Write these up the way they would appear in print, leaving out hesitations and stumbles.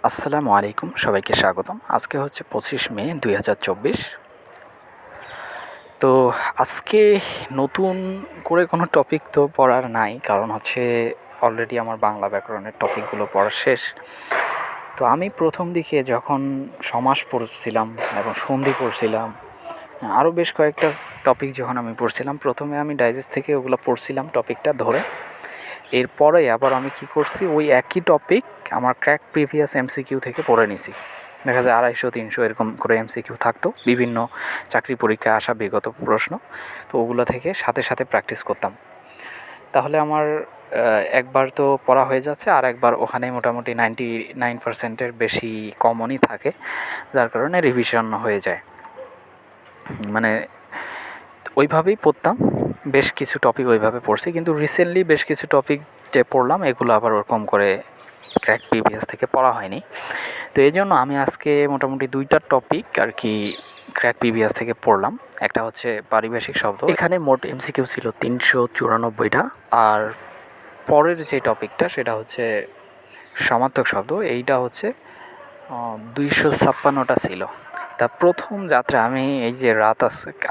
আসসালামু আলাইকুম, সবাইকে স্বাগতম। আজকে হচ্ছে 25 মে 2024। তো আজকে নতুন করে কোনো টপিক তো পড়ার নাই, কারণ হচ্ছে অলরেডি আমার বাংলা ব্যাকরণের টপিকগুলো পড়া শেষ। তো আমি প্রথম দিকে যখন সমাস পড়ছিলাম এবং সন্ধি পড়ছিলাম, আরও বেশ কয়েকটা টপিক যখন আমি পড়ছিলাম, প্রথমে আমি ডাইজেস্ট থেকে ওগুলো পড়ছিলাম টপিকটা ধরে। এরপরে আবার আমি কি করছি, ওই একই টপিক আমার ক্র্যাক প্রিভিয়াস এমসিকিউ থেকে পড়ে নিছি। দেখা যায় 250-300 এরকম করে এমসিকিউ থাকতো, বিভিন্ন চাকরি পরীক্ষায় আসা বিগত প্রশ্ন। তো ওগুলো থেকে সাথে সাথে প্র্যাকটিস করতাম। তাহলে আমার একবার তো পড়া হয়ে যাচ্ছে, আর একবার ওখানে মোটামুটি 99%-এর বেশি কমনই থাকে, যার কারণে রিভিশন হয়ে যায়। মানে ওইভাবেই পড়তাম, বেশ কিছু টপিক ওইভাবে পড়ছি, কিন্তু রিসেন্টলি বেশ কিছু টপিক যে পড়লাম এগুলো আবার ওরকম করে ক্র্যাক প্রিভিয়াস থেকে পড়া হয়নি। তো এই জন্য আমি আজকে মোটামুটি 2টা টপিক আর কি ক্র্যাক প্রিভিয়াস থেকে পড়লাম। একটা হচ্ছে পারিভাষিক শব্দ, এখানে মোট এমসিকিউ ছিল 394টা। আর পরের যে টপিকটা সেটা হচ্ছে সমার্থক শব্দ, এইটা হচ্ছে 256টা ছিল। তা প্রথম যাত্রা আমি এই যে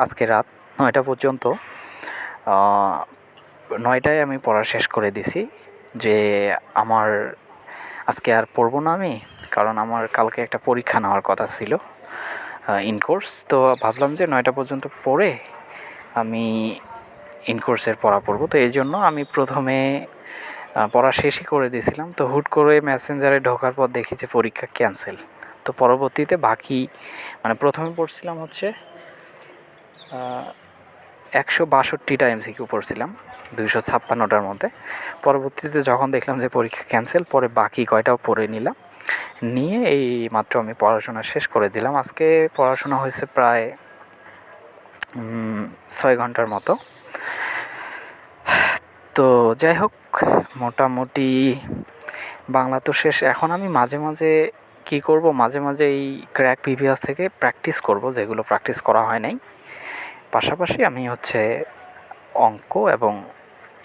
আজকে রাত 9টা পর্যন্ত 9টায় আমি পড়া শেষ করে দিছি, যে আমার আজকে আর পড়বো না আমি, কারণ আমার কালকে একটা পরীক্ষা নেওয়ার কথা ছিল ইনকোর্স। তো ভাবলাম যে 9টা পর্যন্ত পড়ে আমি ইনকোর্সের পড়া পড়বো। তো এই জন্য আমি প্রথমে পড়া শেষই করে দিয়েছিলাম। তো হুট করে মেসেঞ্জারে ঢোকার পর দেখি যে পরীক্ষা ক্যান্সেল। তো পরবর্তীতে বাকি প্রথমে পড়ছিলাম হচ্ছে 162টা এমসিকিউ পড়ছিলাম 256টার মধ্যে। পরবর্তীতে যখন দেখলাম যে পরীক্ষা ক্যান্সেল, পরে বাকি কয়টাও পড়ে নিলাম, নিয়ে এই মাত্র আমি পড়াশোনা শেষ করে দিলাম। আজকে পড়াশোনা হয়েছে প্রায় 6 ঘন্টার মতো। তো যাই হোক, মোটামুটি বাংলা তো শেষ। এখন আমি মাঝে মাঝে কী করব, মাঝে মাঝে এই ক্র্যাক প্রিভিয়াস থেকে প্র্যাকটিস করব, যেগুলো প্র্যাকটিস করা হয় নাই। পাশাপাশি আমি হচ্ছে অঙ্ক এবং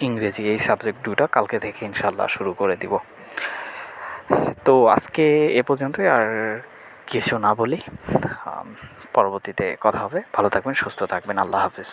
ইংরেজি এই সাবজেক্ট দুটো কালকে থেকে ইনশাল্লাহ শুরু করে দিব। তো আজকে এ পর্যন্তই, আর কিছু না বলি। পরবর্তীতে কথা হবে। ভালো থাকবেন, সুস্থ থাকবেন। আল্লাহ হাফেজ।